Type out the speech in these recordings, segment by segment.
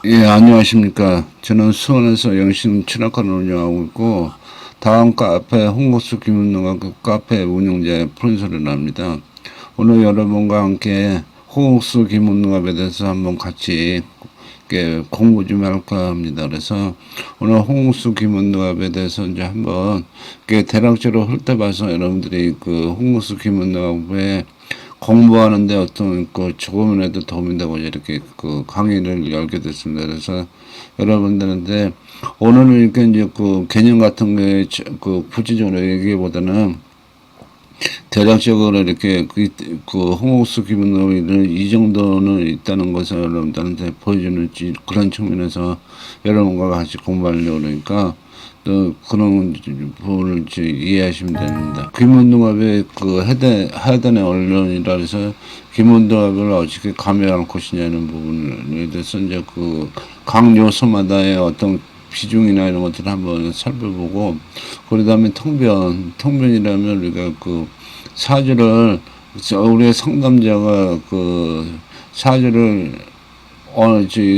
예, 안녕하십니까. 저는 수원에서 영신 철학관을 운영하고 있고, 다음 카페 홍국수 김은동과 그 카페 운영자의 푸른소리를 합니다. 오늘 여러분과 함께 홍국수 김은동갑에 대해서 한번 같이 공부 좀 할까 합니다. 그래서 오늘 홍국수 김은동갑에 대해서 이제 한번 대략적으로 훑어봐서 여러분들이 그 홍국수 김은동갑의 공부하는데 어떤 그 조금이라도 도움이 되고 이렇게 그 강의를 열게 됐습니다. 그래서 여러분들한테 오늘은 이렇게 이제 그 개념 같은 게 그 구체적으로 얘기보다는 대략적으로 이렇게 그 홍옥수 기분노이를 이 정도는 있다는 것을 여러분들한테 보여주는 그런 측면에서 여러분과 같이 공부하려고 그러니까 또 그런 부분을 이해하시면 됩니다. 김원동합의 그 하단의 언론이라 해서 김원동합을 어떻게 감행할 것이냐는 부분에 대해서 이제 그 각 요소마다의 어떤 비중이나 이런 것들을 한번 살펴보고 그 다음에 통변이라면 우리가 그 사주를 우리의 상담자가 그 사주를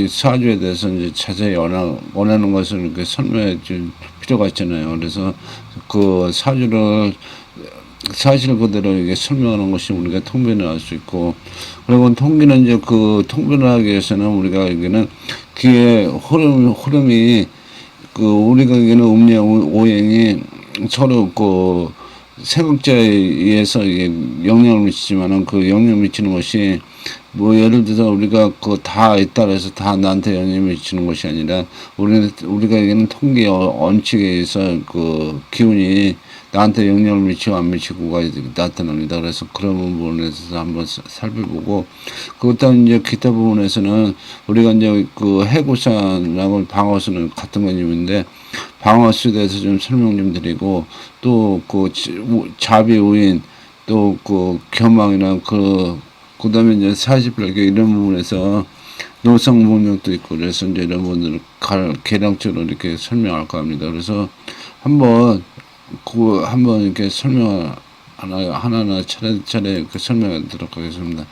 사주에 대해서 이제 자세히 원하는 것을 이렇게 설명해 줄 필요가 있잖아요. 그래서 그 사주를 사실 그대로 이게 설명하는 것이 우리가 통변을 할 수 있고, 그리고 통기는 이제 그 통변을 하기 위해서는 우리가 여기는 기의 흐름이 그 우리가 여기는 음력 오행이 서로 그 세극자에 의해서 이게 영향을 미치지만은 그 영향을 미치는 것이 뭐 예를 들어서 우리가 그 다에 따라서 다 나한테 영향을 미치는 것이 아니라 우리가 여기는 통계 원칙에 의해서 그 기운이 나한테 영향을 미치고 안 미치고가 나타납니다. 그래서 그런 부분에서 한번 살펴보고, 그것도 이제 기타 부분에서는 우리가 이제 그 해구산하고 방어수는 같은 개념인데 방어수에 대해서 좀 설명 좀 드리고, 또 그 자비우인 또 그 겸망이나 그다음에 이제 48개 이런 부분에서 노성 목록도 있고, 그래서 이제 이런 부분들을 개량적으로 이렇게 설명할까 합니다. 그래서 한번 이렇게 설명 하나하나 차례차례 이렇게 설명하도록 하겠습니다.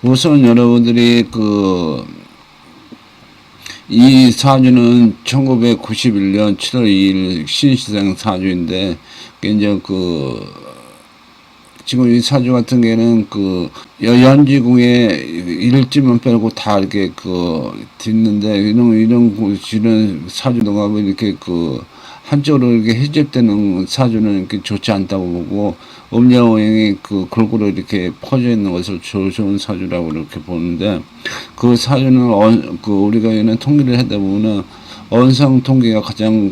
우선 여러분들이 이 사주는 1991년 7월 2일 신시생 사주인데, 이제 지금 이 사주 같은 경우에는 연지궁에 일지만 빼고 다 이렇게 있는데, 이런 사주 동합을 이렇게 한쪽으로 이렇게 해집되는 사주는 이렇게 좋지 않다고 보고, 음녀오행이 골고루 이렇게 퍼져 있는 것을 좋은 사주라고 이렇게 보는데, 그 사주는 우리가 얘는 통계를 하다 보면은 언성 통계가 가장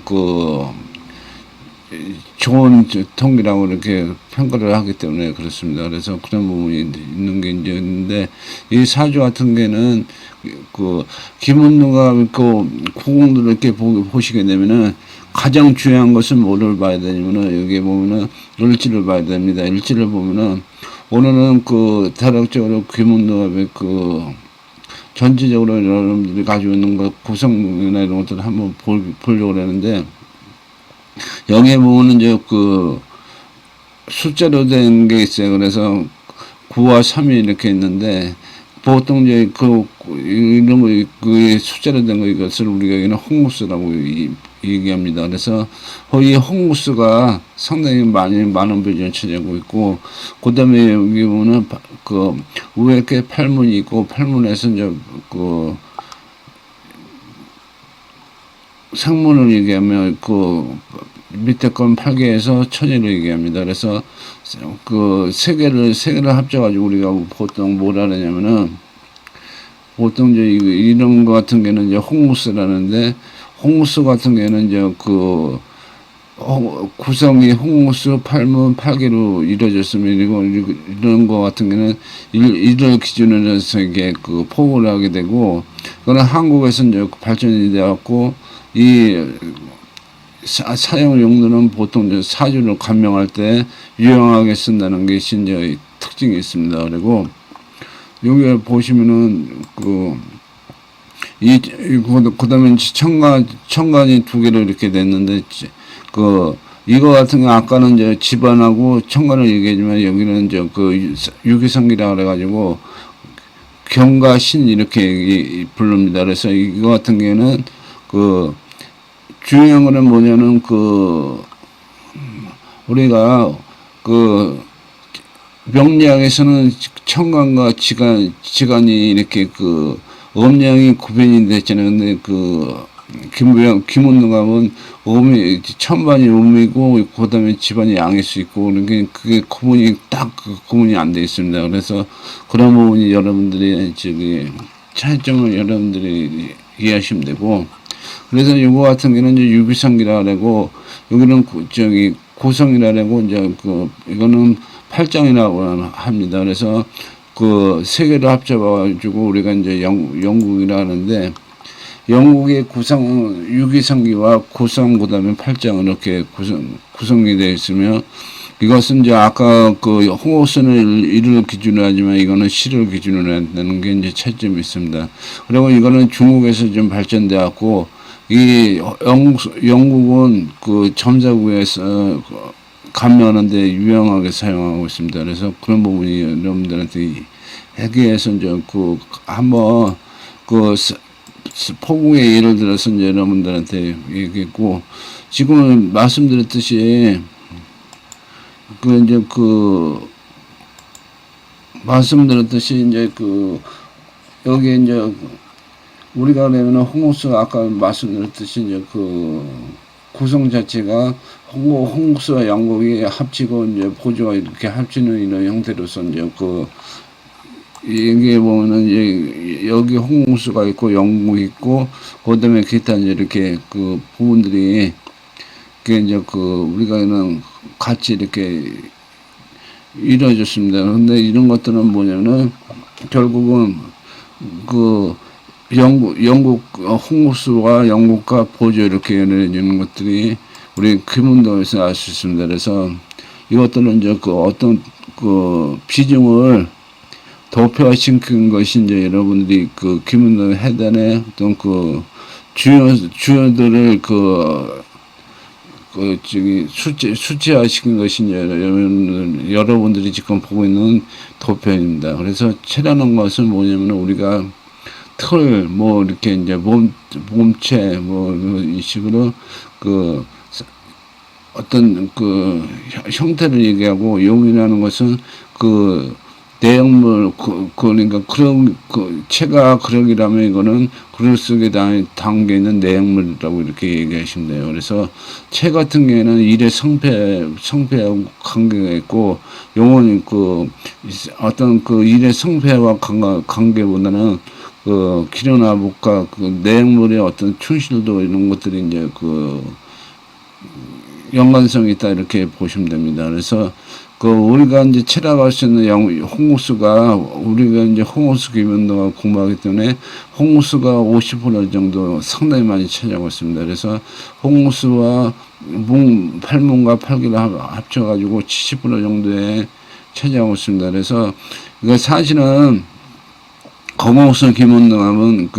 좋은 통계라고 이렇게 평가를 하기 때문에 그렇습니다. 그래서 그런 부분이 있는 게 이제 있는데, 이 사주 같은 경우는 김은누가 구공들을 이렇게 보시게 되면은 가장 중요한 것은 뭐를 봐야 되냐면은, 여기 보면은 일지를 봐야 됩니다. 일지를 보면은 오늘은 대략적으로 김은누가 전체적으로 여러분들이 가지고 있는 구성이나 이런 것들을 한번 보려고 하는데, 여기에 보면은 이제 숫자로 된 게 있어요. 그래서 9와 3이 이렇게 있는데, 보통 이제 이런 숫자로 된 거 이것을 우리가 여기는 홍구수라고 얘기합니다. 그래서 이 홍구수가 상당히 많은 비중을 차지하고 있고, 그 다음에 여기 보면은 위에 이렇게 팔문이 있고, 팔문에서 이제 상문을 얘기하면 밑에 건 8개에서 천일을 얘기합니다. 그래서 세 개를 합쳐가지고 우리가 보통 뭐라 하냐면은, 보통 이제 이런 거 같은 경우는 이제 홍무스라는데, 홍무스 같은 경우는 이제 구성이 홍무스 8문 8개로 이루어졌으면, 이런 거 같은 경우는 이를 기준으로 해서 이게 포괄을 하게 되고, 그거는 한국에서 이제 발전이 되었고, 이 사용 용도는 보통 이제 사주를 감명할 때 유용하게 쓴다는 게 이제 특징이 있습니다. 그리고 여기 보시면은 그다음에 천간이 두 개로 이렇게 됐는데, 이거 같은 거 아까는 이제 집안하고 천간을 얘기하지만, 여기는 이제 유기성기라 그래가지고 경가신 이렇게 부릅니다. 그래서 이거 같은 경우는 그 중요한 거는 뭐냐면 우리가 명리학에서는 천간과 지간이 이렇게 음양이 구별이 됐잖아요. 근데 김운동 가면 천반이 음이고 그다음에 지반이 양일 수 있고 그게 구분이 안 돼 있습니다. 그래서 그런 부분이 여러분들이 차이점을 여러분들이 이해하시면 되고, 그래서 이거 같은 경우는 이제 유비상기라 하고, 여기는 고성이라 하고, 이거는 팔장이라고 합니다. 그래서 세 개를 합쳐가지고 우리가 이제 영국이라 하는데, 영국의 유기성기와 고성, 그 다음에 팔장 이렇게 구성이 되어 있으며, 이것은 이제 아까 홍옥선을 일을 기준으로 하지만 이거는 시를 기준으로 한다는 게 이제 차이점이 있습니다. 그리고 이거는 중국에서 좀 발전돼 갖고, 이 영국은 점자구에서 감명하는데 유용하게 사용하고 있습니다. 그래서 그런 부분이 여러분들한테 하기 위해서 이제 한번 포궁의 예를 들어서 이제 여러분들한테 얘기했고, 지금 말씀드렸듯이 여기 이제 우리가 그러면 홍옥수 아까 말씀드렸듯이 이제 구성 자체가 홍옥수와 영국이 합치고 이제 보조가 이렇게 합치는 이런 형태로서 이제 여기에 보면은 이제 여기 홍옥수가 있고 영국이 있고 그다음에 기타 이제 이렇게 부분들이 이제 우리가는 같이 이렇게 이루어졌습니다. 근데 이런 것들은 뭐냐면은 결국은 영국 홍옥수와 영국과 보조 이렇게 연해지는 것들이 우리 금운동에서 알 수 있습니다. 그래서 이것들은 이제 어떤 비중을 도표화시킨 것이 이제 여러분들이 김운동 해단의 어떤 주요들을 수치화시킨 것이 여러분들이 지금 보고 있는 도표입니다. 그래서 체라는 것은 뭐냐면 우리가 이렇게 이제 몸체, 이 식으로 어떤 형태를 얘기하고, 용이라는 것은 내용물, 그러니까 체가 그럭이라면 이거는 그릇 속에 담겨 있는 내용물이라고 이렇게 얘기하시면 돼요. 그래서 체 같은 경우에는 일의 성패하고 관계가 있고, 용은 어떤 일의 성패와 관계보다는 기료나 목과 내용물의 어떤 충실도 이런 것들이 이제 연관성이 있다 이렇게 보시면 됩니다. 그래서 우리가 이제 체라고 할 수 있는 홍옥수가 우리가 이제 홍옥수 기면도가 공부하기 때문에 홍옥수가 50% 정도 상당히 많이 차지하고 있습니다. 그래서 홍옥수와 팔문과 팔기를 합쳐가지고 70% 정도에 차지하고 있습니다. 그래서 이거 사실은 검옥수 김운동하면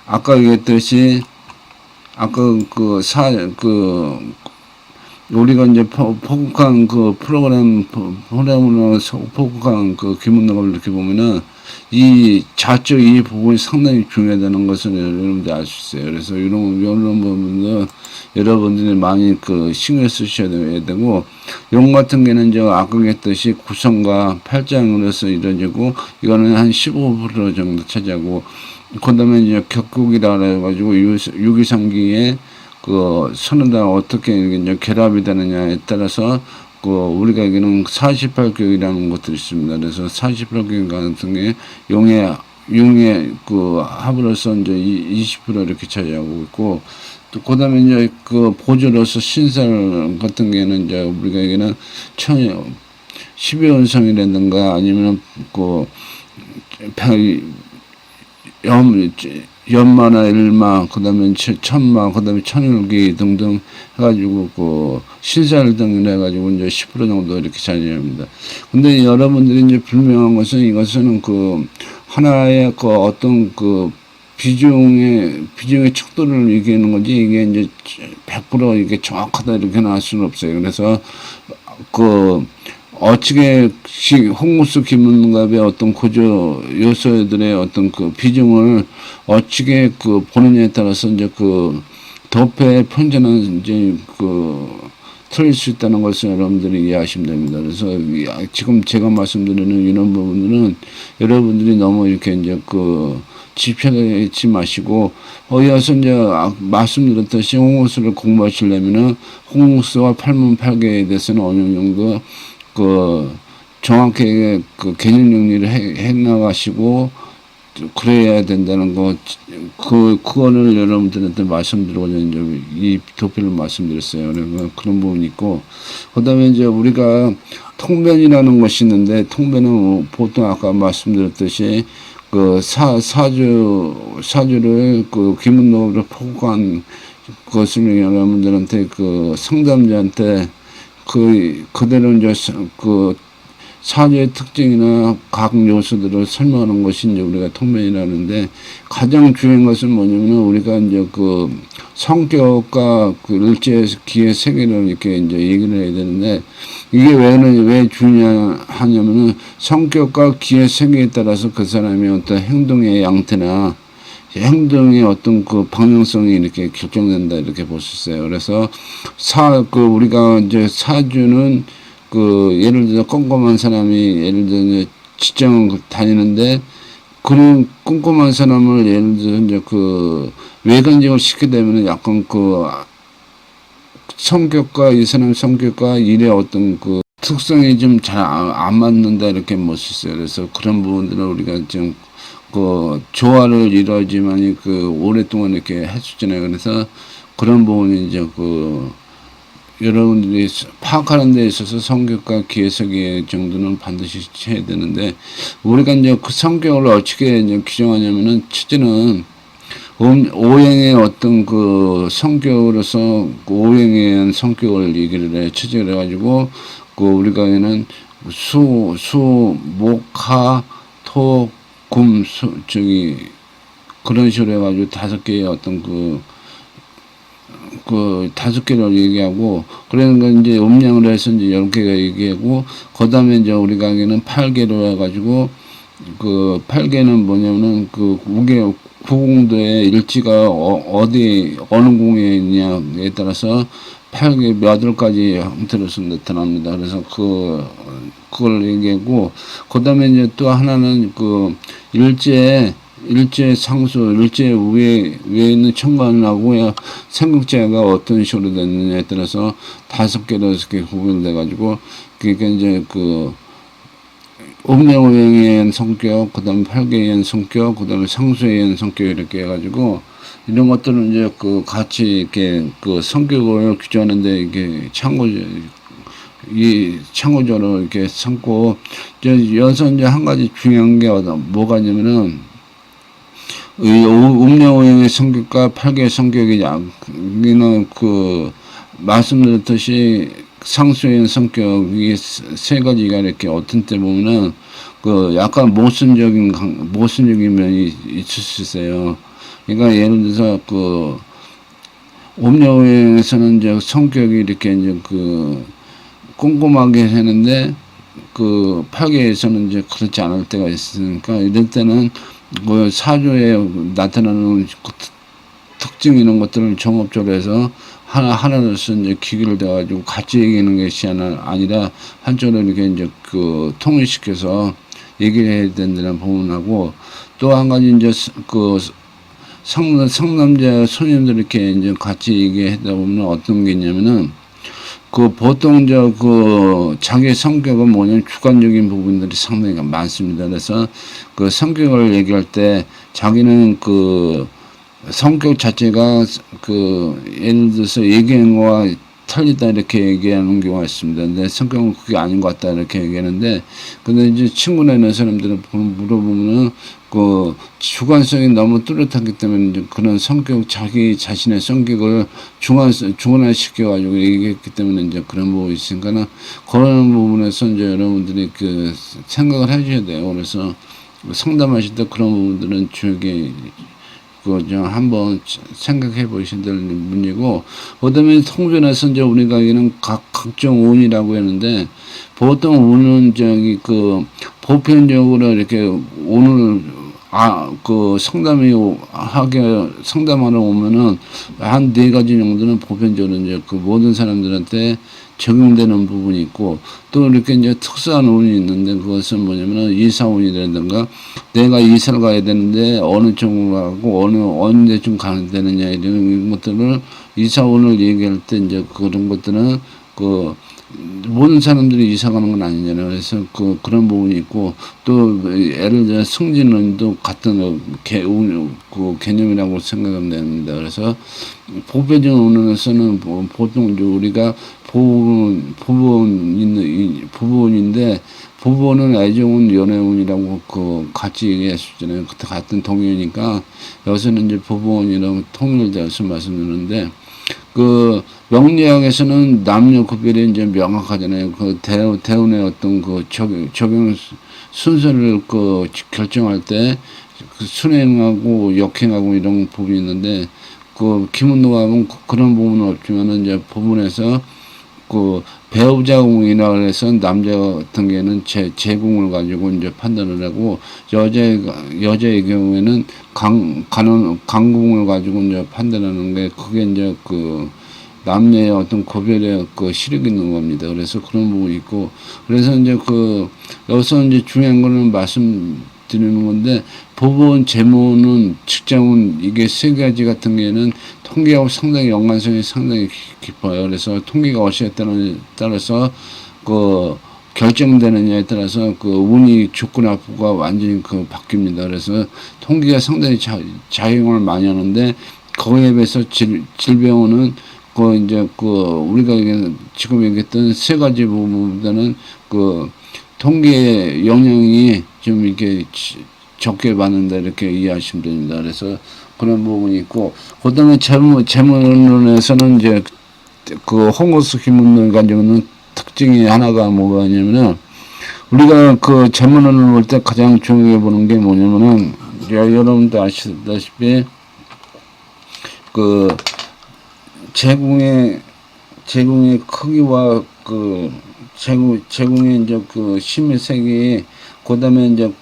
아까 얘기했듯이 우리가 이제 포국한 프로그램으로 포국한 김운동을 이렇게 보면은 이 자적 이 부분이 상당히 중요하다는 것을 여러분들 알 수 있어요. 그래서 이런 부분도 여러분들이 많이 신경 쓰셔야 되고, 용 같은 경우는 이제 아까 했듯이 구성과 팔장으로서 이루어지고, 이거는 한 15% 정도 차지하고, 그 다음에 이제 격국이라 해가지고 유기상기에 선언다 어떻게 이제 결합이 되느냐에 따라서 우리가 여기는 48교이라는 것들이 있습니다. 그래서 48교 같은 게 용의 합으로서 이제 20% 이렇게 차지하고 있고, 또 그다음에 이제 보조로서 신설 같은 경우는 이제 우리가 여기는 12원성이라든가 아니면 연마나 일마, 그 다음에 천마, 그 다음에 천일기 등등 해가지고, 신살 등을 해가지고, 이제 10% 정도 이렇게 차지합니다. 근데 여러분들이 이제 불명한 것은 이것은 하나의 어떤 비중의 척도를 얘기하는 거지, 이게 이제 100% 이게 정확하다 이렇게 나올 수는 없어요. 그래서 어떻게 홍무수 김문갑의 어떤 구조 요소들의 어떤 그 비중을 어떻게 그 보느냐에 따라서 이제 그 도표의 편제는 이제 그 틀릴 수 있다는 것을 여러분들이 이해하시면 됩니다. 그래서 지금 제가 말씀드리는 이런 부분들은 여러분들이 너무 이렇게 이제 그 집착하지 마시고 어디서 이제 말씀드렸듯이 홍무수를 공부하시려면은 홍무수와 팔문팔계에 대해서는 어느 정도 그 정확하게 그 개념 정리를 해 나가시고 그래야 된다는 거, 그거를 여러분들한테 말씀드리고자 이제 이 도표를 말씀드렸어요. 그런 부분이 있고, 그 다음에 이제 우리가 통변이라는 것이 있는데, 통변은 보통 아까 말씀드렸듯이 그 사주를 그 기문록으로 포괄한 것을 여러분들한테 그 상담자한테 그대로 이제 그 사주의 특징이나 각 요소들을 설명하는 것이 이제 우리가 통변이라는데, 가장 중요한 것은 뭐냐면 우리가 이제 그 성격과 그 일제 기의 세계를 이렇게 이제 얘기를 해야 되는데, 이게 왜 중요하냐면은 성격과 기의 세계에 따라서 그 사람의 어떤 행동의 양태나 행동의 어떤 그 방향성이 이렇게 결정된다, 이렇게 볼 수 있어요. 그래서 우리가 이제 사주는 그 예를 들어 꼼꼼한 사람이 예를 들어 직장을 다니는데, 그런 꼼꼼한 사람을 예를 들어 이제 그 외간직을 시키게 되면 약간 그 성격과 이 사람 성격과 일의 어떤 그 특성이 좀 잘 안 맞는다, 이렇게 볼 수 있어요. 그래서 그런 부분들은 우리가 좀 그 조화를 이루어지만이 그 오랫동안 이렇게 했었잖아요. 그래서 그런 부분이 이제 그 여러분들이 파악하는 데 있어서 성격과 기회세계 정도는 반드시 해야 되는데, 우리가 이제 그 성격을 어떻게 이제 규정하냐면은, 첫째는 오행의 어떤 그 성격으로서 그 오행에 의한 성격을 얘기를 해, 처제를 해가지고, 그 우리가는 목, 하, 토, 금, 그런 식으로 해가지고 5개의 어떤 그 5개를 얘기하고, 그러니까 이제 음양을 해서 이제 10개가 얘기하고, 그 다음에 이제 우리가 하기는 8개로 해가지고, 그 8개는 뭐냐면은 그 구공도의 일지가 어디, 어느 공에 있냐에 따라서 8개 몇 월까지 형태로서 나타납니다. 그래서 그걸 얘기하고, 그 다음에 이제 또 하나는 그 일제 상수, 일제 위에 있는 천간하고 삼국제가 어떤 식으로 됐느냐에 따라서 5개로 이렇게 구별돼가지고, 그러니까 이제 그 음양오행에 의한 성격, 그 다음에 8개에 의한 성격, 그 다음에 상수에 의한 성격, 이렇게 해가지고 이런 것들은 이제 그 같이 이렇게 그 성격을 규정하는데 이게 참고적으로 이렇게 삼고, 여기서 이제 한 가지 중요한 게 뭐가냐면은, 이 음양오행의 성격과 8개의 성격이 여기는 그 말씀드렸듯이 상수의 성격이 3가지가 이렇게 어떤 때 보면은 그 약간 모순적인 면이 있을 수 있어요. 그러니까 예를 들어서 그 음양오행에서는 이제 성격이 이렇게 이제 그 꼼꼼하게 하는데, 그 8개에서는 이제 그렇지 않을 때가 있으니까, 이럴 때는 그 사주에 나타나는 그 특징 이런 것들을 종합적으로 해서 하나로서 이제 기기를 대가지고 같이 얘기하는 것이 아니라 한쪽으로 이렇게 이제 그 통일시켜서 얘기해야 된다는 부분하고, 또 한 가지 이제 그 상남자 손님들 이렇게 이제 같이 얘기하다 보면 어떤 게 있냐면은, 그 보통 그 자기 성격은 뭐냐면 주관적인 부분들이 상당히 많습니다. 그래서 그 성격을 얘기할 때 자기는 그 성격 자체가 그 예를 들어서 얘기하는 거와 틀리다 이렇게 얘기하는 경우가 있습니다. 근데 성격은 그게 아닌 것 같다 이렇게 얘기하는데, 근데 이제 친구나 이런 사람들은 물어보면은 그 주관성이 너무 뚜렷하기 때문에 이제 그런 성격, 자기 자신의 성격을 중간화시켜가지고 얘기했기 때문에 이제 그런 부분이 있으니까는, 그런 부분에서 이제 여러분들이 그 생각을 해주셔야 돼요. 그래서 상담하실 때 그런 부분들은 주역에 좀 한번 생각해 보셔야 될 문제고, 그다음에 통변에서 이제 우리가 여기는 각종 운이라고 했는데, 보통 운은 보편적으로 이렇게 운을 상담하러 오면은 한 네 가지 정도는 보편적으로 이제 모든 사람들한테 적용되는 부분이 있고, 또 이렇게 이제 특수한 운이 있는데, 그것은 뭐냐면은 이사운이라든가, 내가 이사를 가야 되는데 어느 쪽으로 가고 언제쯤 가야 되느냐, 이런 것들을 이사운을 얘기할 때 이제 그런 것들은 모든 사람들이 이사 가는 건 아니잖아요. 그래서 그런 부분이 있고, 또 예를 들어 승진운도 같은 개념이라고 생각하면 됩니다. 그래서 보편적 운에서는 보통 우리가 부부운인데, 부부는 애정운, 연애운이라고 같이 얘기했었잖아요. 그때 같은 동의니까 여기서는 이제 부부운이라고 통일돼서 말씀드리는데, 명리학에서는 남녀 구별이 이제 명확하잖아요. 대운의 어떤 적용 순서를 결정할 때 순행하고 역행하고 이런 부분이 있는데, 김은노가 하면 그런 부분은 없지만은 이제 부분에서 배우자궁이라 그래서 남자 같은 경우에는 제궁을 가지고 이제 판단을 하고, 여자의 경우에는 강궁을 가지고 이제 판단하는 게, 그게 이제 남녀의 어떤 구별의 실익이 있는 겁니다. 그래서 그런 부분이 있고, 그래서 이제 여기서 이제 중요한 거는 말씀드리는 건데, 부분, 재무는, 직장운, 이게 세 가지 같은 경우에는 통계하고 상당히 연관성이 상당히 깊어요. 그래서 통계가 어디에 따라서 결정되느냐에 따라서 운이 좋고 나쁘가 완전히 바뀝니다. 그래서 통계가 상당히 작용을 많이 하는데, 거기에 비해서 질병은 이제 우리가 지금 얘기했던 세 가지 부분보다는 통계의 영향이 좀 이렇게 적게 받는다, 이렇게 이해하시면 됩니다. 그래서 그런 부분이 있고, 그다음에 재물론에서는 이제 홍어수 기문론 가지고는 특징이 하나가 뭐냐면은, 우리가 재물론을 볼 때 가장 중요해 보는 게 뭐냐면은, 여러분도 아시다시피 제궁의 크기와 제궁의 이제 심의 색이, 그다음에 이제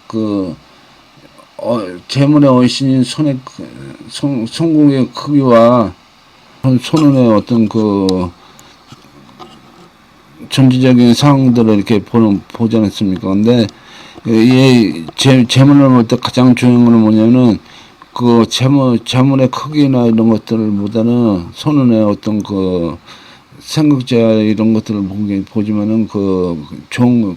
재물의 어신인 손궁의 크기와 손운의 어떤 전체적인 상황들을 이렇게 보지 않습니까? 근데 이 재물을 볼 때 가장 중요한 건 뭐냐면은, 재물의 크기나 이런 것들보다는 손운의 어떤 생각자 이런 것들을 보지만은,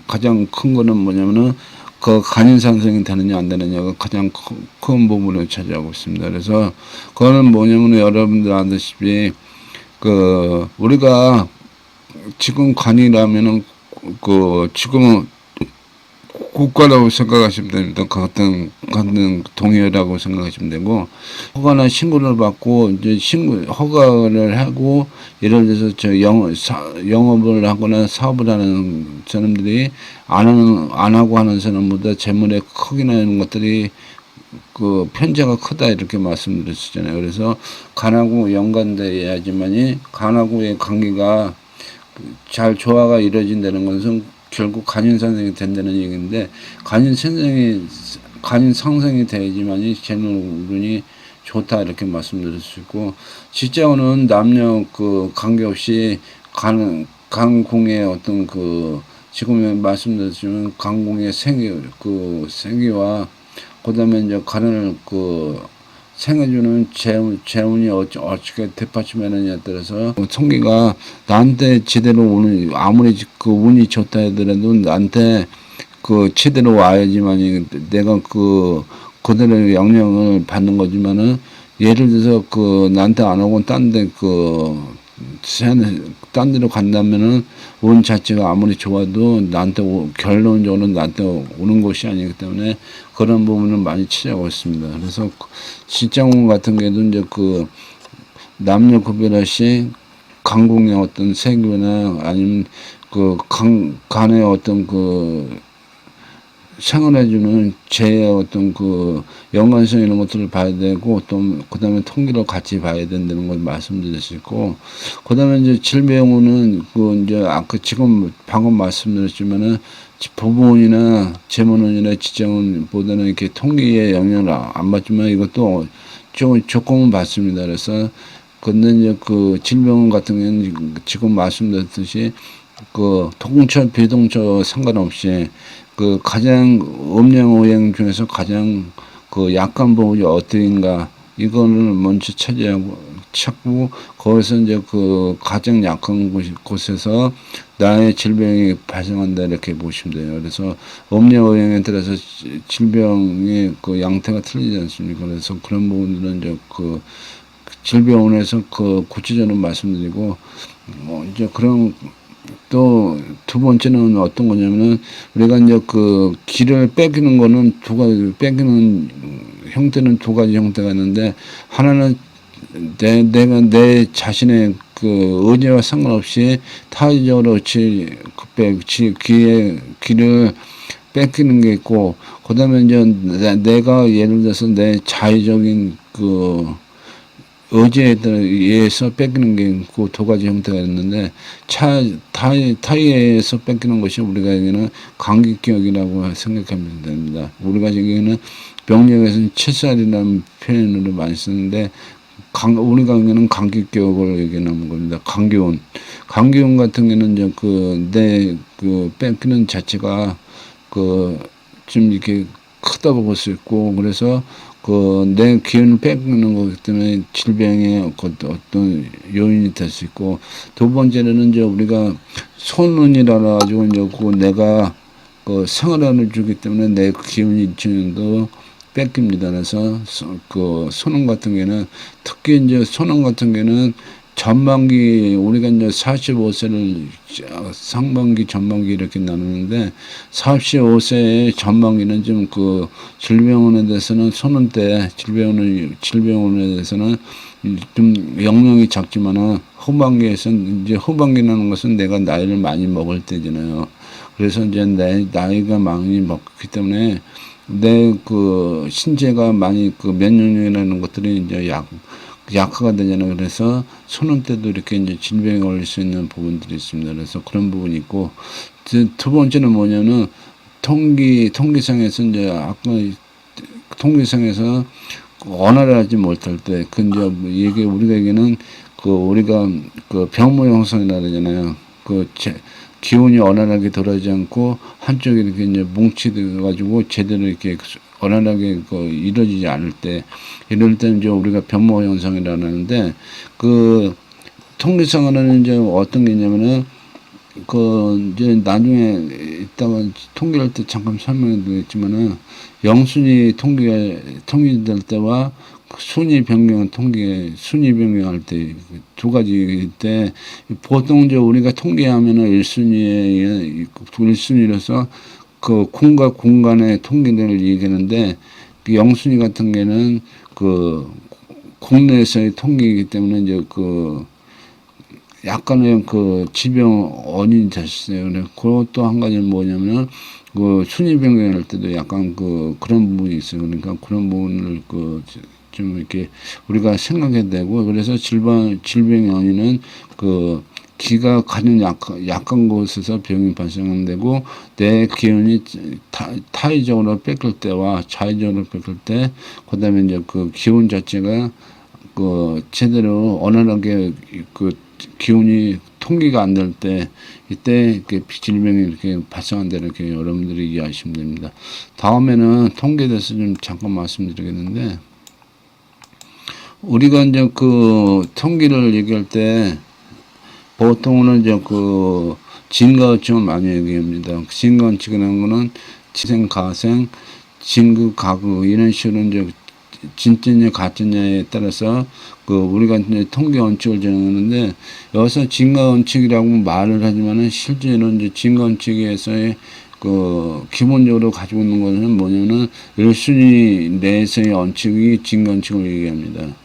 가장 큰 거는 뭐냐면은 간인상승이 되느냐 안 되느냐가 가장 큰 부분을 차지하고 있습니다. 그래서 그거는 뭐냐면, 여러분들 아시다시피 우리가 지금 간이라면은 지금은 국가라고 생각하시면 됩니다. 같은 동의라고 생각하시면 되고, 허가나 신고를 받고 이제 허가를 하고, 예를 들어서 영업을 하거나 사업을 하는 사람들이 안 하고 하는 사람보다 재물의 크기나 이런 것들이 편차가 크다, 이렇게 말씀드렸잖아요. 그래서 간하고 연관돼야지만이 간하고의 관계가 잘 조화가 이루어진다는 것은 결국 간인상생이 된다는 얘기인데, 간인상생이 돼야지만이 재물운이 좋다, 이렇게 말씀드릴 수 있고, 직장운은 남녀 관계없이 간궁의 어떤 지금 말씀드렸지만 간궁의 생기와, 그다음에 이제 간을 생해주는 재운이 어떻게 뒷받침하느냐에 따라서 통계가 나한테 제대로 아무리 운이 좋다 하더라도 나한테 제대로 와야지만이 내가 그대로 영향을 받는 거지만은, 예를 들어서 나한테 안 오고 딴 데로 간다면은 운 자체가 아무리 좋아도 결론적으로 나한테 오는 것이 아니기 때문에 그런 부분은 많이 취하고 있습니다. 그래서 직장운 같은 경우도 이제 남녀 구별 없이 강궁의 어떤 세교나 아니면 간의 어떤 생활해주는 제 어떤 그 연관성 이런 것들을 봐야 되고, 또 그다음에 통계로 같이 봐야 된다는 걸 말씀드릴 수 있고, 그다음에 이제 질병은 그 이제 아까 지금 방금 말씀드렸지만은 부분이나 재문원이나 지정원보다는 이렇게 통계에 영향을 안 받지만 이것도 조금은 받습니다. 그래서 근데 이제 그 질병 같은 경우는 지금 말씀드렸듯이 그 동처 비동처 상관없이 그 가장 음양오행 중에서 가장 그 약한 부분이 어디인가 이거를 먼저 찾고 거기서 이제 그 가장 약한 곳에서 나의 질병이 발생한다 이렇게 보시면 돼요. 그래서 음양오행에 따라서 질병의 그 양태가 틀리지 않습니까? 그래서 그런 부분들은 이제 그 질병원에서 그 구체적으로 말씀드리고, 이제 그런 또 두 번째는 어떤 거냐면은 우리가 이제 그 기를 빼기는 거는 두 가지, 빼기는 형태는 두 가지 형태가 있는데, 하나는 내가 내 자신의 그 의지와 상관없이 타의적으로 기를 뺏기는 게 있고, 그다음에 이제 내가 예를 들어서 내 자의적인 그 의지에 의해서 뺏기는 게 있고 두 가지 형태가 있는데, 타의에서 뺏기는 것이 우리가 여기는 감기기억이라고 생각하면 됩니다. 우리가 여기는 병력에서는 채살이라는 표현으로 많이 쓰는데, 우리가 여기는 감기기억을 얘기하는 겁니다. 감기운 같은 경우는 이제 그 뺏기는 자체가 좀 이렇게 크다고 볼 수 있고, 그래서 내 기운을 뺏기는 거기 때문에 질병의 어떤 요인이 될 수 있고, 두 번째는 이제 우리가 손운이라 가지고 이제 내가 생활을 주기 때문에 내 기운이 일정도 뺏깁니다. 그래서 손운 같은 경우는 특히 이제 손운 같은 경우는 전반기 우리가 이제 45세를 상반기 전반기 이렇게 나누는데, 45세의 전반기는 좀 그 질병원에 대해서는 손은 때 질병원에 대해서는 좀 영향이 작지만은 후반기에서는 이제 후반기라는 것은 내가 나이를 많이 먹을 때잖아요. 그래서 이제 나이가 많이 먹기 때문에 내 그 신체가 많이 그 면역력이라는 것들이 이제 약화가 되잖아요. 그래서 손은 때도 이렇게 이제 질병에 걸릴 수 있는 부분들이 있습니다. 그래서 그런 부분이 있고, 두 번째는 뭐냐면 통기상에서 이제 아까 통기상에서 원활하지 못할 때, 이제 이게 우리에게는 우리가 병모 형성이라 그러잖아요. 기운이 원활하게 돌아가지 않고 한쪽에 이렇게 이제 뭉치돼 가지고 제대로 이렇게 원활하게 이루어지지 않을 때, 이럴 때 이제 우리가 변모 현상이라고 하는데, 통계상으로는 이제 어떤 게 있냐면은 이제 나중에 이따가 통계할 때 잠깐 설명해 드리겠지만은, 영순위 통계될 때와 순위 변경할 순위 변경할 때 두 가지 때, 보통 이제 우리가 통계하면은 1순위로서 공과 공간의 통계를 얘기하는데, 영순위 같은 경우는 국내에서의 통계이기 때문에 이제 약간의 질병 원인이 될 수 있어요. 그것도 한 가지는 뭐냐면은 순위 변경할 때도 약간 그런 부분이 있어요. 그러니까 그런 부분을 좀 이렇게 우리가 생각해야 되고, 그래서 질병의 원인은 기가 가장 약한 곳에서 병이 발생되고, 내 기운이 타의적으로 뺏길 때와 자의적으로 뺏길 때, 그 다음에 이제 기운 자체가 제대로 원활하게 기운이 통기가 안 될 때, 이때 질병이 이렇게 발생한다 이렇게 여러분들이 이해하시면 됩니다. 다음에는 통계에 대해서 좀 잠깐 말씀드리겠는데, 우리가 이제 통계를 얘기할 때 보통은 이제 진가어칭을 많이 얘기합니다. 진가어칭이라는 거는 지생, 가생, 진그, 가그 이런 식으로 이제 진짜냐 가짜냐에 따라서 우리가 이제 통계 원칙을 정하는데, 여기서 진가 원칙이라고 말을 하지만은 실제로 이제 진가 원칙에서의 기본적으로 가지고 있는 것은 뭐냐면은 1순위 내에서의 원칙이 진가 원칙을 얘기합니다.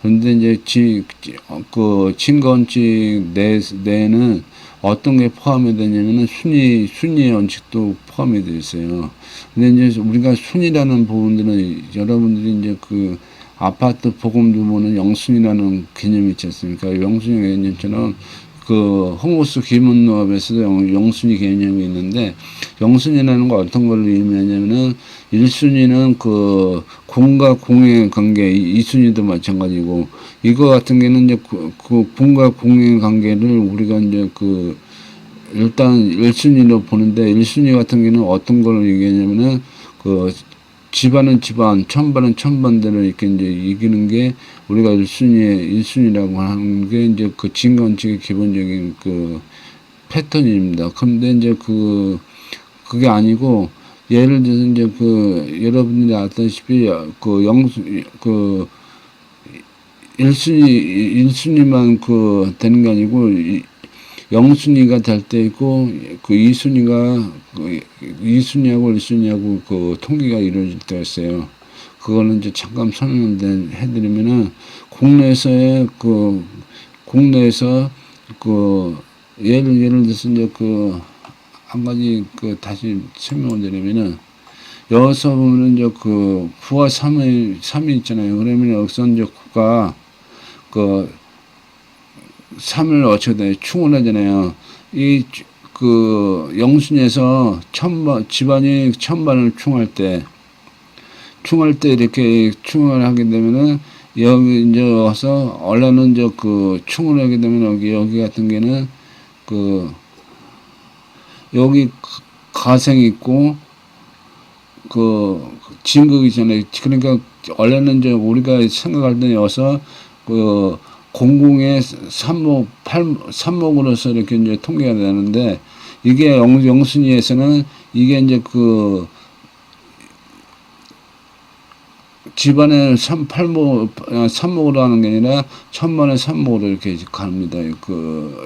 그런데 이제 그 증거원칙 내에는 어떤 게 포함이 되냐면은 순위 원칙도 포함이 되어 있어요. 근데 이제 우리가 순위라는 부분들은 여러분들이 이제 그 아파트 보금도 보는 영순이라는 개념이 있지 않습니까? 영순위 개념처럼 그 홈호스 기문노합에서도 영순위 개념이 있는데, 영순위라는 거 어떤 걸 의미하냐면은 1순위는 그 공과 공의 관계, 2순위도 마찬가지고, 이거 같은 경우는 이제 그 공과 공의 관계를 우리가 이제 그 일단 1순위로 보는데, 1순위 같은 경우는 어떤 걸 얘기하냐면은 그 집안은 집안, 천반은 천반대로 이렇게 이제 이기는 게 우리가 1순위라고 하는 게 이제 그 진건칙의 기본적인 그 패턴입니다. 그런데 이제 그게 아니고, 예를 들어서 이제 그 여러분들이 아다시피 그 1순위만 그 되는 게 아니고, 0순위가 될 때 있고, 그 2순위가, 2순위하고 1순위하고 그 통계가 이루어질 때가 있어요. 그거는 이제 잠깐 설명을 해드리면은, 국내에서 예를 들어서 이제 한 가지 다시 설명을 드리면은, 여기서 보면은 이제 9와 3이 있잖아요. 그러면 여기서 이제 9가 3을 어떻게 돼? 충을 하잖아요. 영순에서 집안이 천반을 충할 때 이렇게 충을 하게 되면은, 여기 이제 와서, 원래는 이제 충을 하게 되면 여기 같은 경우는 여기 가생이 있고, 진극이 전에, 그러니까, 원래는 이제 우리가 생각할 때 여기서, 공공의 삼목으로서 이렇게 이제 통계가 되는데, 이게 영순위에서는 이게 이제 집안의 삼목으로 하는 게 아니라 천만의 삼목으로 이렇게 갑니다.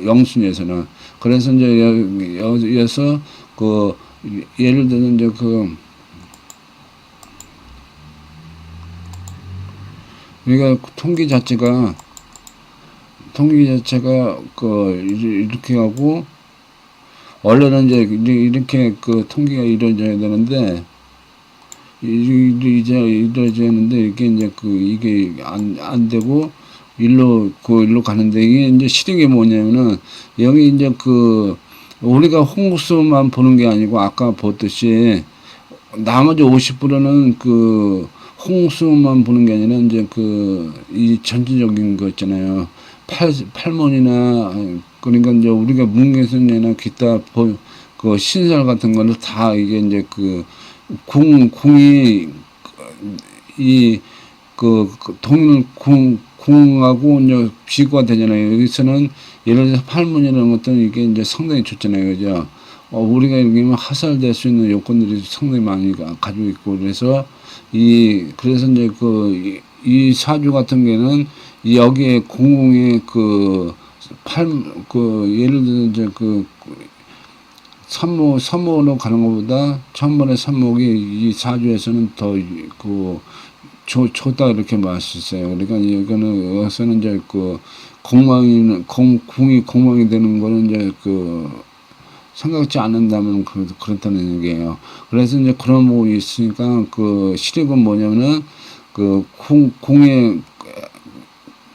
영순위에서는. 그래서 이제 여기서 예를 들어서 이제 우리가 통계 자체가 이렇게 하고, 원래는 이제 이렇게 통계가 이루어져야 되는데, 이루어지는데, 이게 이제 이게 안 되고, 일로 가는데, 이게 이제 싫은 게 뭐냐면은, 여기 이제 우리가 홍수만 보는 게 아니고, 아까 보듯이, 나머지 50%는 홍수만 보는 게 아니라, 이제 이 전체적인 거 있잖아요. 팔문이나, 그러니까 이제 우리가 문개선이나 기타 신설 같은 거는 다 이게 이제 궁이 궁하고 이제 비교가 되잖아요. 여기서는 예를 들어서 팔문이라는 것들은 이게 이제 상당히 좋잖아요. 그죠? 우리가 여기면 하살될 수 있는 요건들이 상당히 많이 가지고 있고, 그래서 그래서 이제 이 사주 같은 경우는 여기에 공공의 예를 들어 이제 삼목으로 가는 것보다 천번의 삼목이 이 사주에서는 더 좋다 이렇게 말할 수 있어요. 그러니까 여기서는 이제 궁이 공망이 되는 거는 이제 생각지 않는다면 그렇다는 얘기예요. 그래서 이제 그런 부분이 있으니까 실익은 뭐냐면은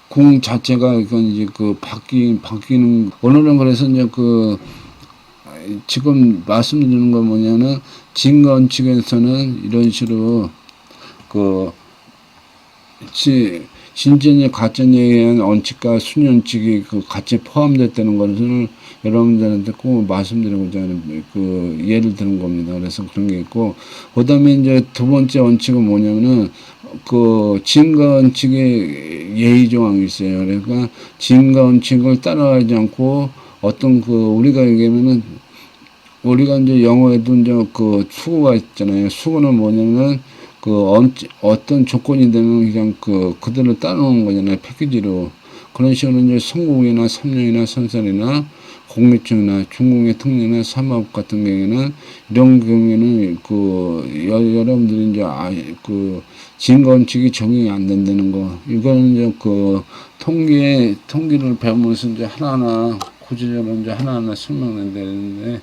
궁 자체가 이건 이제 바뀌는, 오늘은 그래서 이제 지금 말씀드리는 건 뭐냐면, 진건칙에서는 이런 식으로 진전이 가전에 의한 원칙과 순원칙이 같이 포함됐다는 것을 여러분들한테 꼭 말씀드리고자 하는 예를 드는 겁니다. 그래서 그런 게 있고, 그 다음에 이제 두 번째 원칙은 뭐냐면은 진가원칙의 예의조항이 있어요. 그러니까 진가원칙을 따라가지 않고, 어떤 우리가 얘기하면은, 우리가 이제 영어에도 이제 수고가 있잖아요. 수고는 뭐냐면 어떤 조건이 되면 그냥 그대로 따라오는 거잖아요. 패키지로. 그런 식으로 이제 성공이나 삼령이나 선설이나 공유증이나 중공의 특례나 사마법 같은 경우에는 이런 경우에는 여러분들이 이제 진건칙이 적용이 안 된다는 거. 이거는 이제 통계를 배우면서 이제 하나하나 구체적으로 이제 하나하나 설명해야 되는데,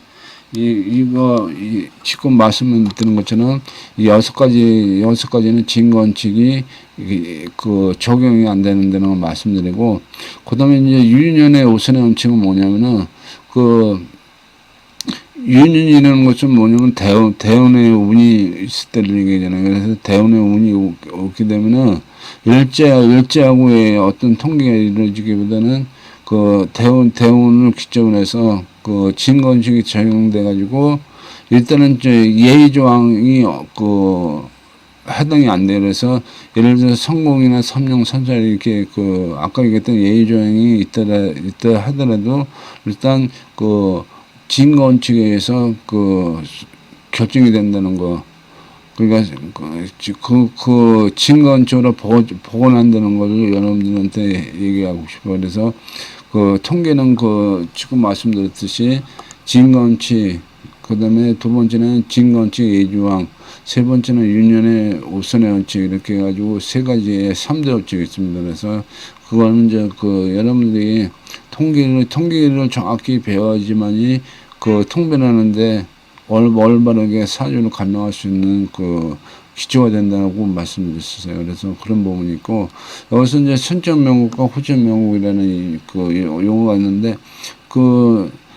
지금 말씀드린 것처럼 이 여섯 가지는 진건칙이 적용이 안 되는 데는 걸 말씀드리고, 그 다음에 이제 유인연의 우선의 원칙은 뭐냐면은, 유인이라는 것은 뭐냐면 대운의 운이 있을 때를 얘기하잖아요. 그래서 대운의 운이 오게 되면은 일제하고의 어떤 통계가 이루어지기보다는 대운을 기점으로 해서 진건식이 적용돼 가지고 일단은 예의조항이 해당이 안 돼. 그래서 예를 들어서 성공이나 삼령 삼살 이렇게 아까 얘기했던 예의조항이 있다 하더라도 일단 진건칙에 의해서 결정이 된다는 거. 그러니까 진건적으로 복원한다는 걸 여러분들한테 얘기하고 싶어요. 그래서 통계는 지금 말씀드렸듯이 진건칙, 그 다음에 두 번째는 진건칙 예주왕, 세 번째는 유년의 우선의 원칙, 이렇게 해가지고 세 가지의 3대 원칙이 있습니다. 그래서 그거는 이제 여러분들이 통계를 정확히 배워야지만이 통변하는데 올바르게 사주를 감당할 수 있는 기초가 된다고 말씀드렸어요. 그래서 그런 부분이 있고, 여기서 이제 선전명국과 후전명국이라는 용어가 있는데,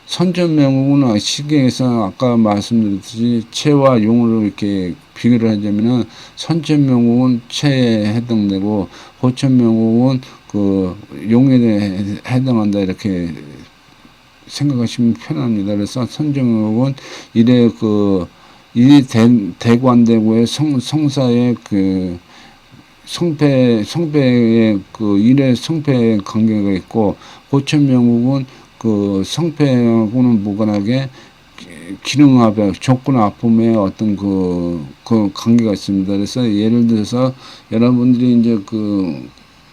선전명국은 시계에서 아까 말씀드렸듯이 채와 용으로 이렇게 비교를 하자면은, 선전명국은 채에 해당되고, 후천명국은 용에 해당한다, 이렇게 생각하시면 편합니다. 그래서 선정명국은 일이 대관되고의 성사의 성패의 일의 성패의 관계가 있고, 호천명국은 성패하고는 무관하게 기능합의 조건 아픔의 어떤 관계가 있습니다. 그래서 예를 들어서 여러분들이 이제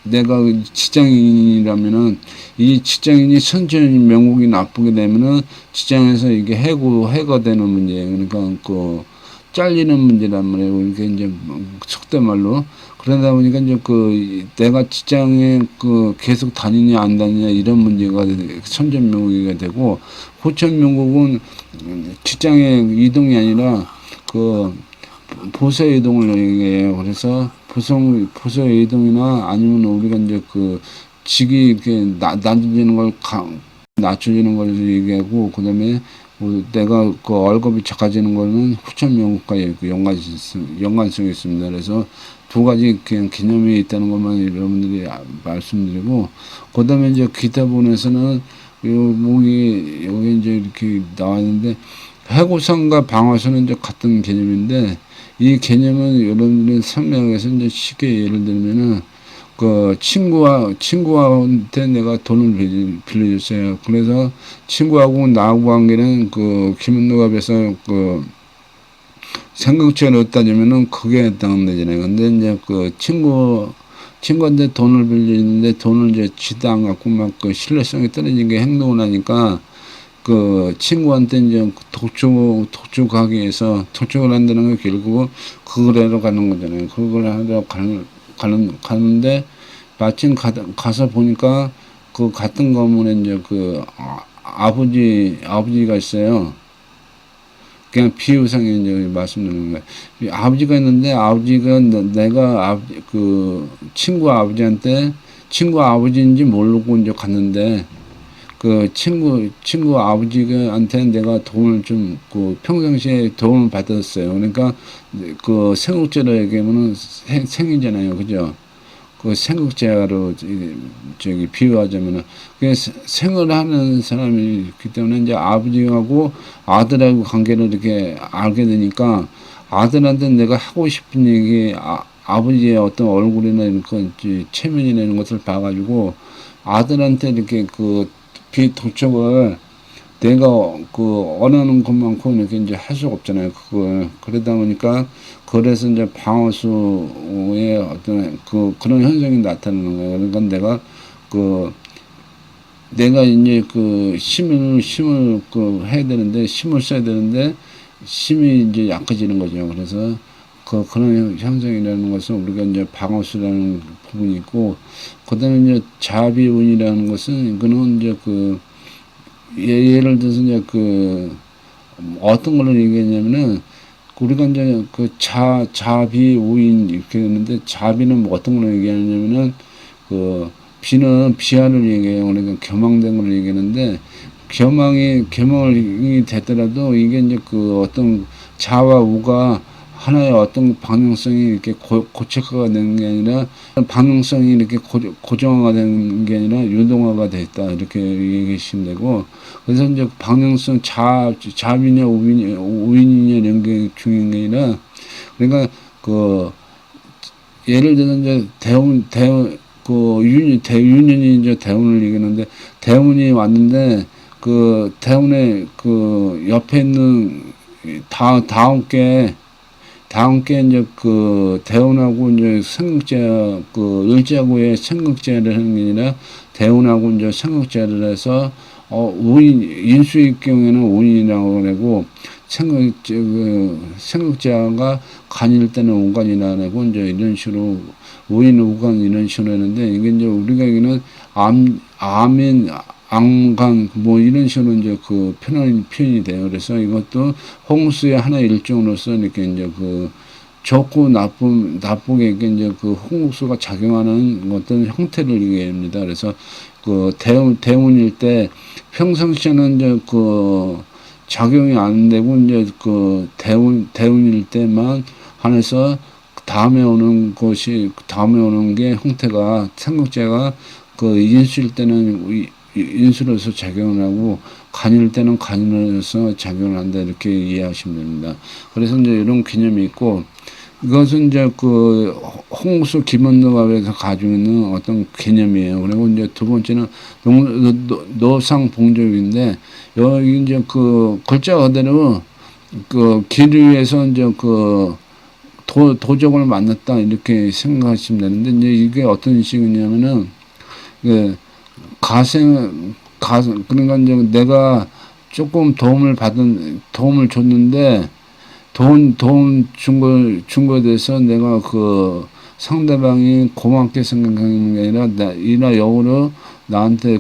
내가 직장인이라면은 이 직장인이 선전 명목이 나쁘게 되면은 직장에서 이게 해가 되는 문제예요. 그러니까 잘리는 문제란 말이에요. 이게 이제 속된 말로. 그러다 보니까 이제 내가 직장에 계속 다니냐 안 다니냐 이런 문제가 선전 명목이 되고, 호천 명목은 직장의 이동이 아니라 보서 이동을 얘기해요. 그래서 보서 이동이나 아니면 우리가 이제 직이 이렇게 낮춰지는 걸 얘기하고, 그 다음에 내가 월급이 작아지는 거는 후천 명목과 연관성이 있습니다. 그래서 두 가지 그냥 개념이 있다는 것만 여러분들이 말씀드리고, 그 다음에 이제 기타 부분에서는 여기 이제 이렇게 나와 있는데, 해고선과 방어선은 이제 같은 개념인데, 이 개념은 여러분들이 설명해서 이제 쉽게 예를 들면은 친구한테 내가 돈을 빌려줬어요. 그래서 친구하고 나하고 관계는 김은노갑에서 생각처럼 따지면은 그게 해당되잖아요. 근데 이제 친구한테 돈을 빌리는데 돈을 이제 지도 안 갖고 막 신뢰성이 떨어진 게 행동을 하니까 친구한테 이제 독촉하기 위해서 독촉을 한다는 게 결국 거래로 가는 거잖아요. 그걸 하러 가는데 마침 가서 보니까 같은 건물에 이제 아버지가 있어요. 그냥 비유상에 이제 말씀드리는 거예요. 아버지가 있는데 아버지가 내가 친구 아버지한테 친구 아버지인지 모르고 이제 갔는데, 친구 아버지한테 내가 돈을 좀, 평상시에 도움을 받았어요. 그러니까, 생국제로 얘기하면은 생이잖아요. 그죠? 생국제로, 비유하자면은, 생을 하는 사람이기 때문에 이제 아버지하고 아들하고 관계를 이렇게 알게 되니까, 아들한테 내가 하고 싶은 얘기, 아버지의 어떤 얼굴이나 이런 체면이나 이런 것을 봐가지고, 아들한테 이렇게 비독촉을 내가 원하는 것만큼 이렇게 이제 할 수가 없잖아요. 그러다 보니까 그래서 이제 방어수의 어떤 그런 현상이 나타나는 거예요. 그러니까 내가 내가 이제 그 힘을 그 해야 되는데, 힘을 써야 되는데, 힘이 이제 약해지는 거죠. 그래서 그런 현상이라는 것은 우리가 이제 방어수라는 부분이 있고, 그 다음에 이제 자비운이라는 것은, 이거는 이제 예를 들어서 이제 어떤 걸로 얘기하냐면은, 우리가 이제 자비우인 이렇게 했는데, 자비는 뭐 어떤 걸로 얘기하냐면은, 비는 비하를 얘기해요. 그러니까 겸황된 걸 얘기하는데, 겸황이 됐더라도 이게 이제 어떤 자와 우가 하나의 어떤 방향성이 이렇게 고체화가 되는 게 아니라, 방향성이 이렇게 고정화가 되는 게 아니라 유동화가 됐다. 이렇게 얘기하시면 되고, 그래서 이제 방향성 자비냐 우인이냐 이런 게 중요한 게 아니라, 그러니까 예를 들어 이제 대윤이 이제 대운을 얘기하는데, 대운이 왔는데 대운의 옆에 있는 다음 게 이제 대운하고 이제 삼국제 을지하고의 삼국제를 하는 게 아니라 대운하고 이제 삼국제를 해서 우인 인수의 경우에는 우인이라고 그러고, 생각자가 간일 때는 우간이라 하고 이제 이런 식으로 우인 우간 이런 식으로 하는데, 이게 이제 우리가 여기는 암인 앙간 뭐 이런 식으로 이제 표현이 돼요. 그래서 이것도 홍수의 하나의 일종으로서 이렇게 이제 좋고 나쁘게 이제 홍수가 작용하는 어떤 형태를 얘기합니다. 그래서 대운일 때 평상시에는 이제 작용이 안 되고 이제 대운일 때만 한해서 다음에 오는 게 형태가 삼국제가 인수일 때는 인수로서 작용을 하고 간일 때는 간으로서 작용을 한다, 이렇게 이해하시면 됩니다. 그래서 이제 이런 개념이 있고, 이것은 이제 홍수 기본노갑에서 가지고 있는 어떤 개념이에요. 그리고 이제 두 번째는 노상봉족인데, 여기 이제 글자 그대로 길 위에서 이제 도적을 만났다, 이렇게 생각하시면 되는데, 이제 이게 어떤 식이냐면은 그러니까 이제 내가 조금 도움을 줬는데, 돈 준 거에 대해서 내가 상대방이 고맙게 생각하는 게 아니라, 이나 역으로 나한테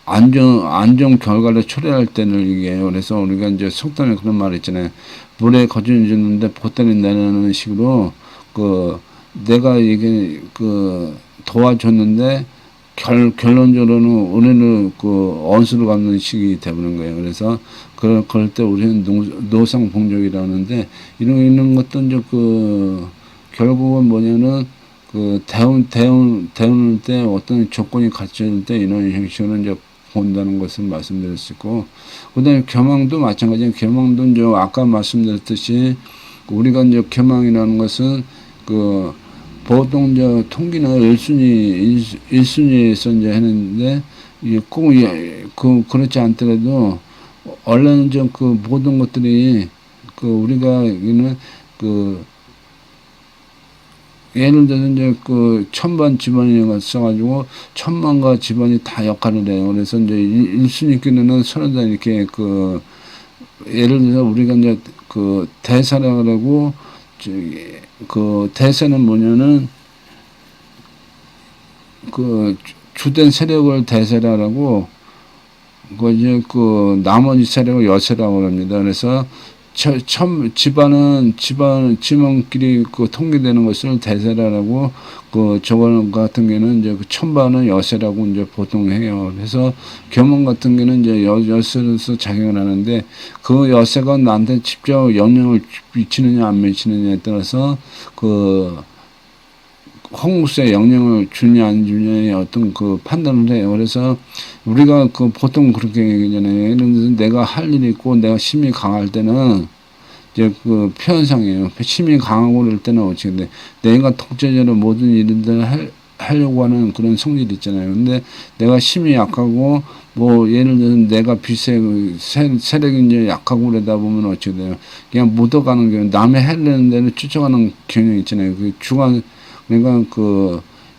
안정 결과를 초래할 때를 얘기해요. 그래서 우리가 이제 속담에 그런 말 있잖아요. 물에 거저를 줬는데 보따리 내라는 식으로, 내가 이게 도와줬는데, 결론적으로는 은혜를 언수를 갚는 식이 되는 거예요. 그래서 그럴 때 우리는 노상봉족이라는데, 이런 것도 이제 결국은 뭐냐면 대운을 때 어떤 조건이 갖춰질 때 이런 형식으로 이제 본다는 것을 말씀드릴 수 있고, 그다음에 겸황도 마찬가지예요. 겸황도 이제 아까 말씀드렸듯이 우리가 이제 겸황이라는 것은 보통 이제 통기나 1순위에서 이제 하는데, 꼭 그렇지 않더라도 원래는 좀 모든 것들이 우리가 여기는 예를 들어서 이제 천반 집안이 써가지고 천만과 집안이 다 역할을 해요. 그래서 이제 1순위끼리는 서로 다 이렇게 예를 들어서 우리가 이제 대사라고 하고, 대세는 뭐냐면 주된 세력을 대세라고, 이제 나머지 세력을 여세라고 합니다. 그래서 집안끼리 통계되는 것을 대세라고, 저거 같은 경우는 이제 천반은 여세라고 이제 보통 해요. 그래서 겸원 같은 경우는 이제 여세로서 작용을 하는데, 여세가 나한테 직접 영향을 미치느냐 안 미치느냐에 따라서 홍수에 영향을 주냐 안 주냐의 어떤 판단을 해요. 그래서 우리가 보통 그렇게 얘기하잖아요. 예를 들어서 내가 할 일이 있고 내가 힘이 강할 때는 이제 표현상이에요. 힘이 강하고 그럴 때는 어떻게 돼? 내가 독재적으로 모든 일들을 하려고 하는 그런 성질이 있잖아요. 근데 내가 힘이 약하고, 뭐 예를 들어서 내가 세력이 이제 약하고 그러다 보면 어떻게 돼요? 그냥 묻어가는 경우, 남의 하려는 데는 쫓아가는 경향이 있잖아요. 그러니까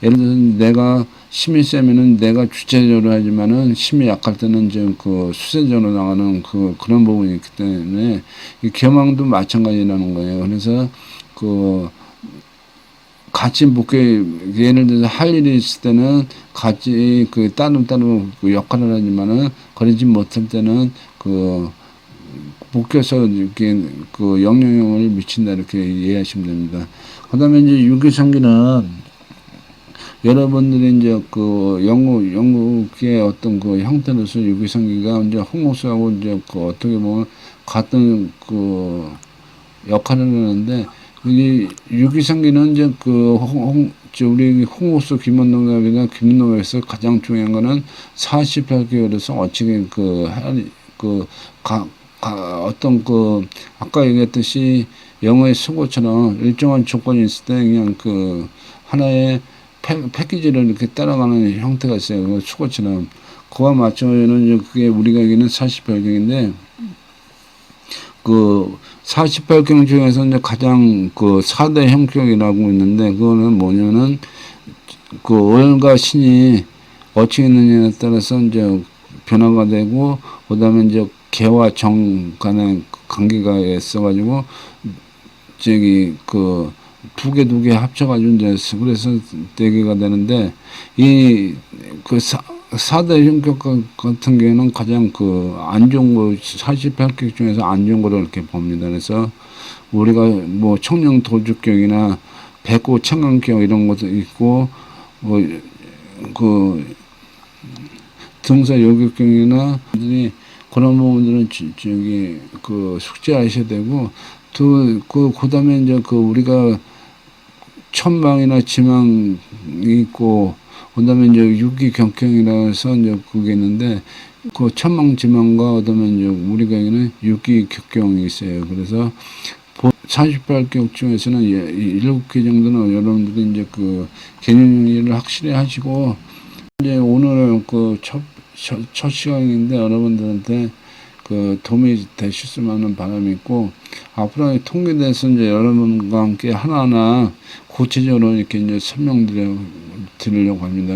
예를 들어서 내가 힘이 세면은 내가 주체적으로 하지만은 힘이 약할 때는 이제 그 수세적으로 나가는 그런 부분이 있기 때문에 이 교망도 마찬가지라는 거예요. 그래서 그 같이 묶여, 예를 들어서 할 일이 있을 때는 같이 그 따로 그 역할을 하지만은 그러지 못할 때는 그 묶여서 이렇게 그 영향을 미친다 이렇게 이해하시면 됩니다. 그다음에 이제 유기성기는 여러분들이 이제 그 영국의 어떤 그 형태로서 유기성기가 이제 홍옥수하고 이제 그 어떻게 보면 같은 그 역할을 하는데 이 유기성기는 이제 우리 홍옥수 김원농갑이나 김농갑에서 가장 중요한 거는 48개월에서 어떻게 어떤 아까 얘기했듯이 영어의 수고처럼 일정한 조건이 있을 때 그냥 하나의 패키지를 이렇게 따라가는 형태가 있어요. 그 수고처럼. 그와 맞춰는 이제 그게 우리가 얘기는 48경인데, 48경 중에서 이제 가장 4대 형격이라고 있는데, 그거는 뭐냐면, 월과 신이 어떻게 있느냐에 따라서 이제 변화가 되고, 그 다음에 이제 개와 정 간의 관계가 있어가지고, 두 개 합쳐가지고 이제 그래서 4개가 되는데 사대 형격 같은 경우는 가장 안 좋은 거 48격 중에서 안 좋은 거로 이렇게 봅니다. 그래서 우리가 뭐 청령 도주격이나 백고 청강격 이런 것도 있고 등사 요격경이나 그런 부분들은 숙지하셔야 되고 그다음에 이제 우리가 천망이나 지망이 있고, 그 다음에 이제 육기격경이라서 이제 그게 있는데, 천망 지망과 그다음에 이제 우리가 얘기는 육기격경이 있어요. 그래서 48격 중에서는 7개 정도는 여러분들이 이제 개념 이해를 확실히 하시고, 이제 오늘 첫 시간인데 여러분들한테 도움이 되셨으면 하는 바람이 있고, 앞으로 통계에 대해서 이제 여러분과 함께 하나하나 구체적으로 이렇게 이제 설명드리려고 합니다.